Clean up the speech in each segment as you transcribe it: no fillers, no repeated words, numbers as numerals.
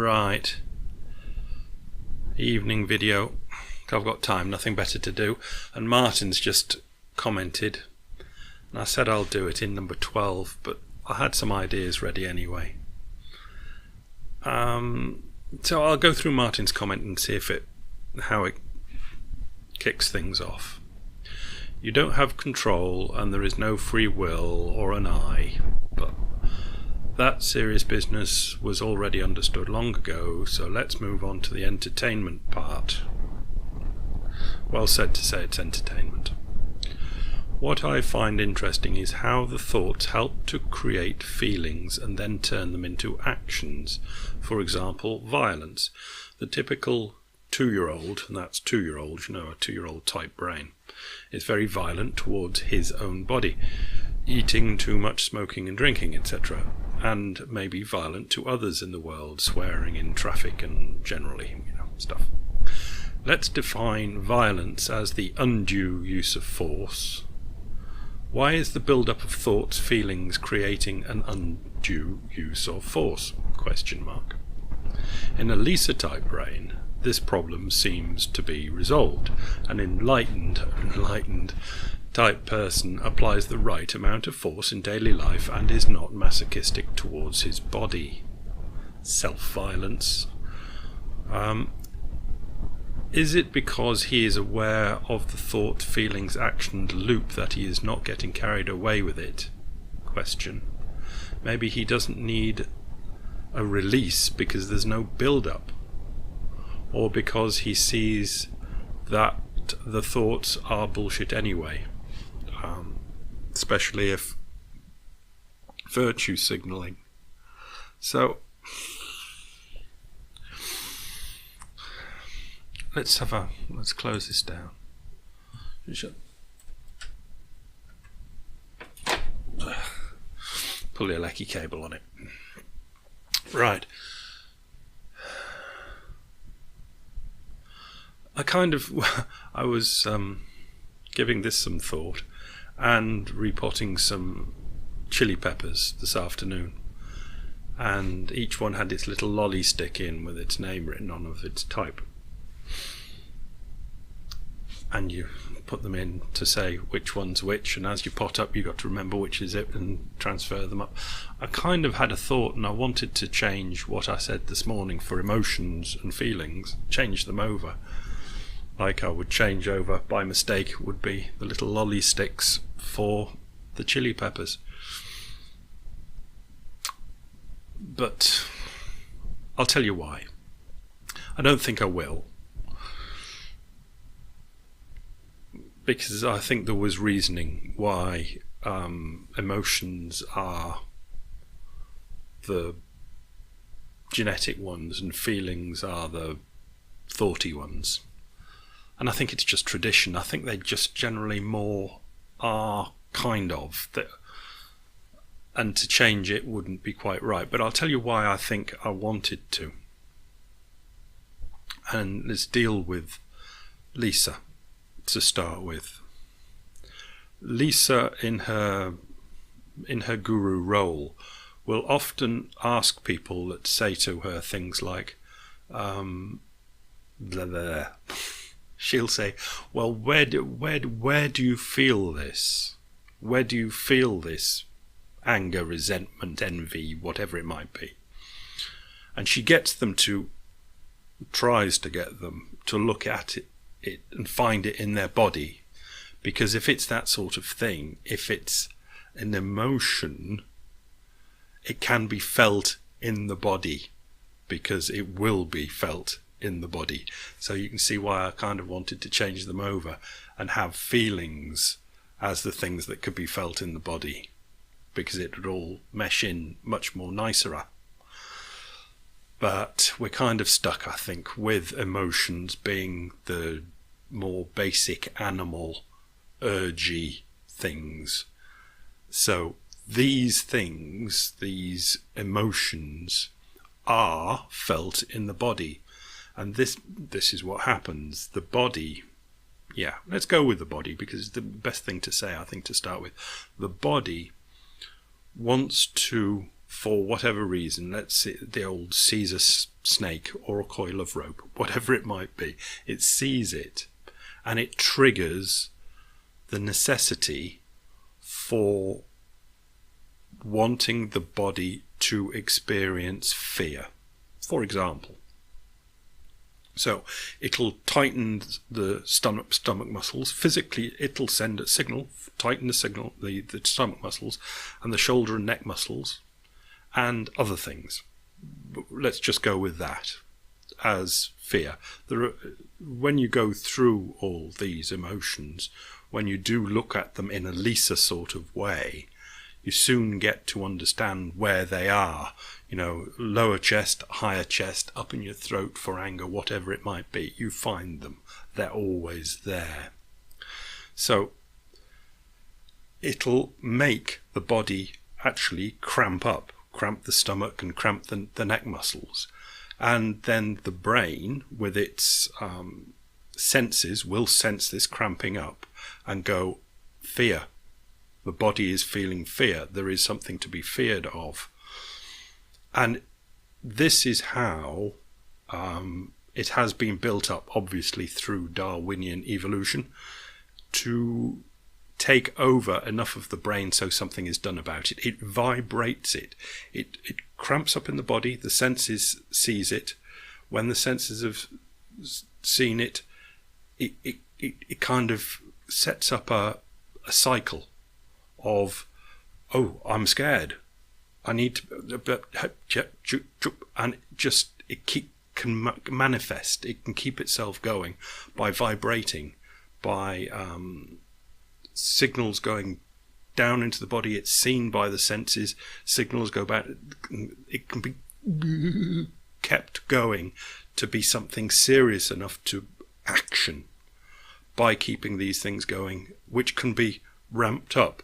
Right. Evening video. I've got time, nothing better to do. And Martin's just commented. And I said I'll do it in number 12, but I had some ideas ready anyway. So I'll go through Martin's comment and see how it kicks things off. You don't have control and there is no free will or an I, but that serious business was already understood long ago, so let's move on to the entertainment part. Well said to say it's entertainment. What I find interesting is how the thoughts help to create feelings and then turn them into actions. For example, violence. The typical 2-year-old, and that's 2-year-old, a 2-year-old type brain, is very violent towards his own body, eating too much, smoking and drinking, etc., and maybe violent to others in the world, swearing in traffic and generally, stuff. Let's define violence as the undue use of force. Why is the build-up of thoughts, feelings creating an undue use of force? ? In a Lisa-type brain, this problem seems to be resolved. An enlightened type person applies the right amount of force in daily life and is not masochistic towards his body. Self-violence. Is it because he is aware of the thought, feelings, action loop that he is not getting carried away with it? Maybe he doesn't need a release because there's no build-up, or because he sees that the thoughts are bullshit anyway, especially if virtue signaling. So let's close this down. Pull your lecky cable on it. Right. I was giving this some thought and repotting some chili peppers this afternoon, and each one had its little lolly stick in with its name written on of its type, and you put them in to say which one's which, and as you pot up you got to remember which is it and transfer them up. I kind of had a thought and I wanted to change what I said this morning for emotions and feelings, change them over. Like I would change over by mistake would be the little lolly sticks for the chili peppers. But I'll tell you why. I don't think I will, because I think there was reasoning why emotions are the genetic ones and feelings are the thoughty ones. And I think it's just tradition. I think they just generally more are kind of. And to change it wouldn't be quite right. But I'll tell you why I think I wanted to. And let's deal with Lisa to start with. Lisa, in her guru role, will often ask people that say to her things like, blah, blah. She'll say, well, where do you feel this? Where do you feel this anger, resentment, envy, whatever it might be? And she tries to get them to look at it and find it in their body. Because if it's that sort of thing, if it's an emotion, it can be felt in the body, because it will be felt in the body. So you can see why I kind of wanted to change them over and have feelings as the things that could be felt in the body, because it would all mesh in much more nicer. But we're kind of stuck, I think, with emotions being the more basic animal, urgy things. So these things, these emotions, are felt in the body. And this is what happens. The body, let's go with the body, because it's the best thing to say, I think, to start with. The body wants to for whatever reason, let's see, the old Caesar snake or a coil of rope, whatever it might be, it sees it and it triggers the necessity for wanting the body to experience fear, for example. So it'll tighten the stomach muscles. Physically, it'll send a signal, tighten the signal, the stomach muscles and the shoulder and neck muscles and other things. Let's just go with that as fear. When you go through all these emotions, when you do look at them in a Lisa sort of way, you soon get to understand where they are. You know, lower chest, higher chest, up in your throat for anger, whatever it might be. You find them. They're always there. So it'll make the body actually cramp up, cramp the stomach and cramp the neck muscles. And then the brain, with its senses, will sense this cramping up and go, fear. The body is feeling fear. There is something to be feared of. And this is how it has been built up, obviously through Darwinian evolution, to take over enough of the brain so something is done about it. It vibrates it. It cramps up in the body. The senses sees it. When the senses have seen it, it kind of sets up a cycle of, oh, I'm scared. I need to, and it can manifest. It can keep itself going by vibrating, by signals going down into the body. It's seen by the senses. Signals go back. It can be kept going to be something serious enough to action by keeping these things going, which can be ramped up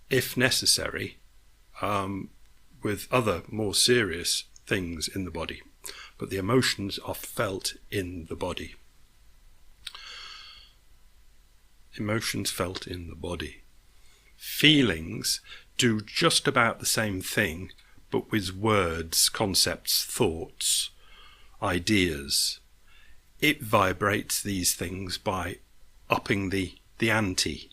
if necessary, with other more serious things in the body. But the emotions are felt in the body. Emotions felt in the body. Feelings do just about the same thing, but with words, concepts, thoughts, ideas. It vibrates these things by upping the ante.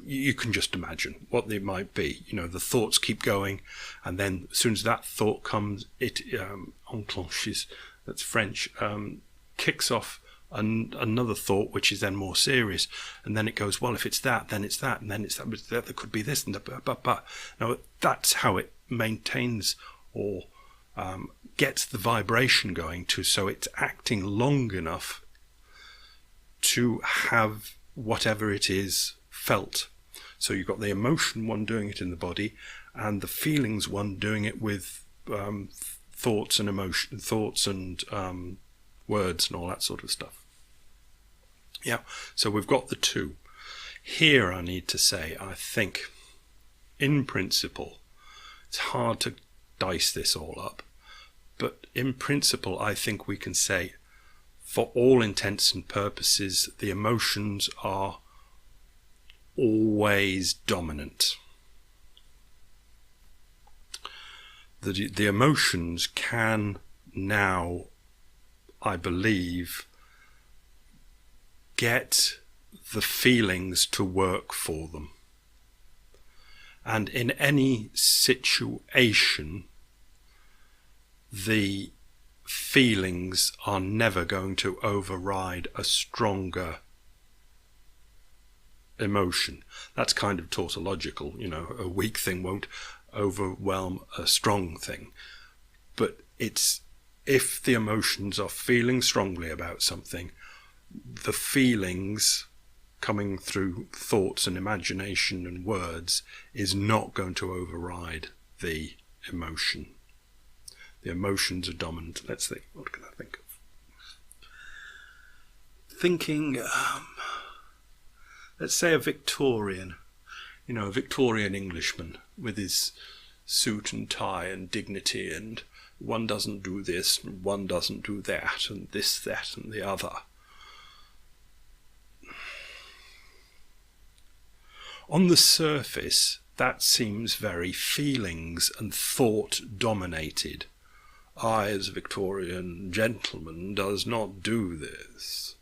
You can just imagine what they might be. You know, the thoughts keep going, and then as soon as that thought comes, it enclenches, that's French, kicks off another thought, which is then more serious, and then it goes, well, if it's that, then it's that, and then it's that, but there could be this, and that. Now, that's how it maintains or gets the vibration going so it's acting long enough to have whatever it is felt. So you've got the emotion one doing it in the body, and the feelings one doing it with thoughts and words and all that sort of stuff. Yeah, so we've got the two. Here I need to say, I think, in principle, it's hard to dice this all up, but in principle I think we can say, for all intents and purposes, the emotions are always dominant. The emotions can now, I believe, get the feelings to work for them. And in any situation, the feelings are never going to override a stronger emotion. That's kind of tautological, you know, a weak thing won't overwhelm a strong thing. But it's, if the emotions are feeling strongly about something, the feelings coming through thoughts and imagination and words is not going to override the emotion. The emotions are dominant. Let's think, what can I think of? Thinking, let's say a Victorian, you know, a Victorian Englishman with his suit and tie and dignity, and one doesn't do this and one doesn't do that and this, that and the other. On the surface, that seems very feelings and thought dominated. I, as a Victorian gentleman, does not do this.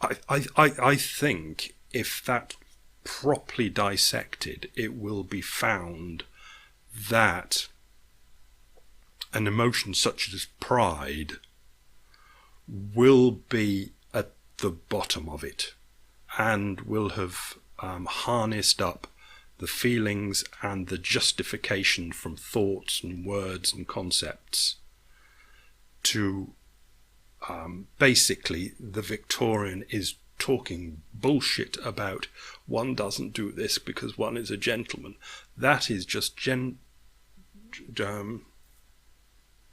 I think if that properly dissected, it will be found that an emotion such as pride will be at the bottom of it and will have harnessed up the feelings and the justification from thoughts and words and concepts to basically the Victorian is talking bullshit about one doesn't do this because one is a gentleman. That is just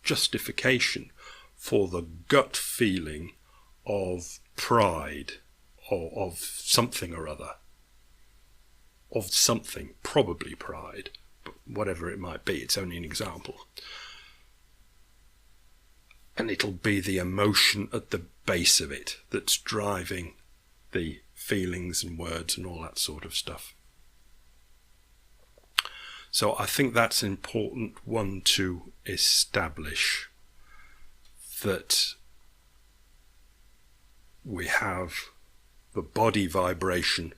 justification for the gut feeling of pride or of something or other. Of something, probably pride, but whatever it might be, it's only an example. And it'll be the emotion at the base of it that's driving the feelings and words and all that sort of stuff. So I think that's an important one to establish, that we have the body vibration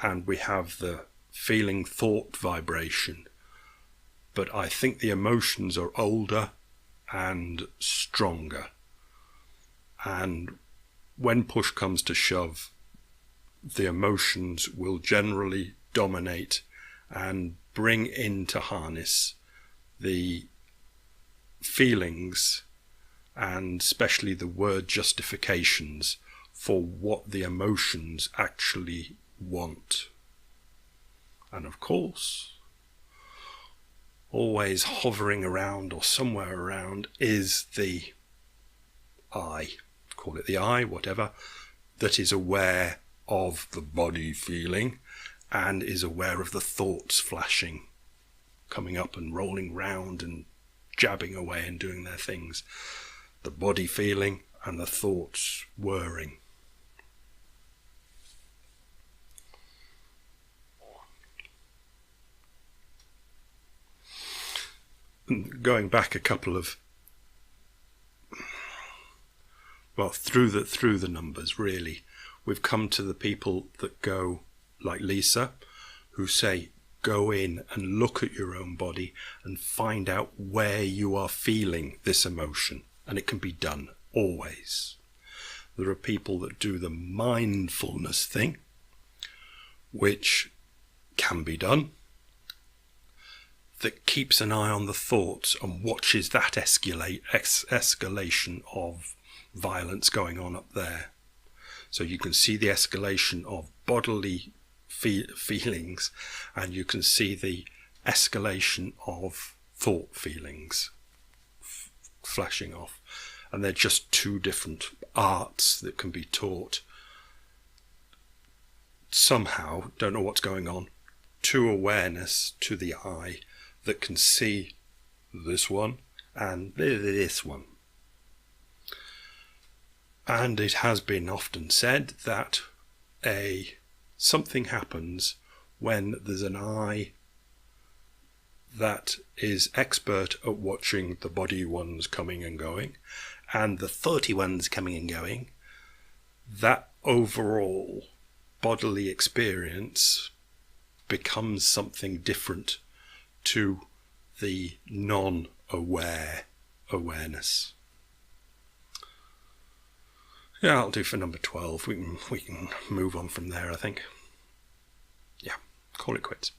and we have the feeling thought vibration, but I think the emotions are older and stronger, and when push comes to shove, the emotions will generally dominate and bring into harness the feelings and especially the word justifications for what the emotions actually want. And of course, always hovering around or somewhere around is the I, call it the I, whatever, that is aware of the body feeling and is aware of the thoughts flashing, coming up and rolling round and jabbing away and doing their things. The body feeling and the thoughts whirring. And going back a couple of, well, through the numbers really, we've come to the people that go like Lisa, who say, go in and look at your own body and find out where you are feeling this emotion. And it can be done always. There are people that do the mindfulness thing, which can be done, that keeps an eye on the thoughts and watches that escalation of violence going on up there. So you can see the escalation of bodily feelings, and you can see the escalation of thought feelings flashing off. And they're just two different arts that can be taught somehow, don't know what's going on, to awareness, to the eye, that can see this one and this one. And it has been often said that something happens when there's an eye that is expert at watching the body ones coming and going and the thoughty ones coming and going. That overall bodily experience becomes something different to the non-aware awareness. Yeah, I'll do for number 12. We can move on from there, I think. Yeah, call it quits.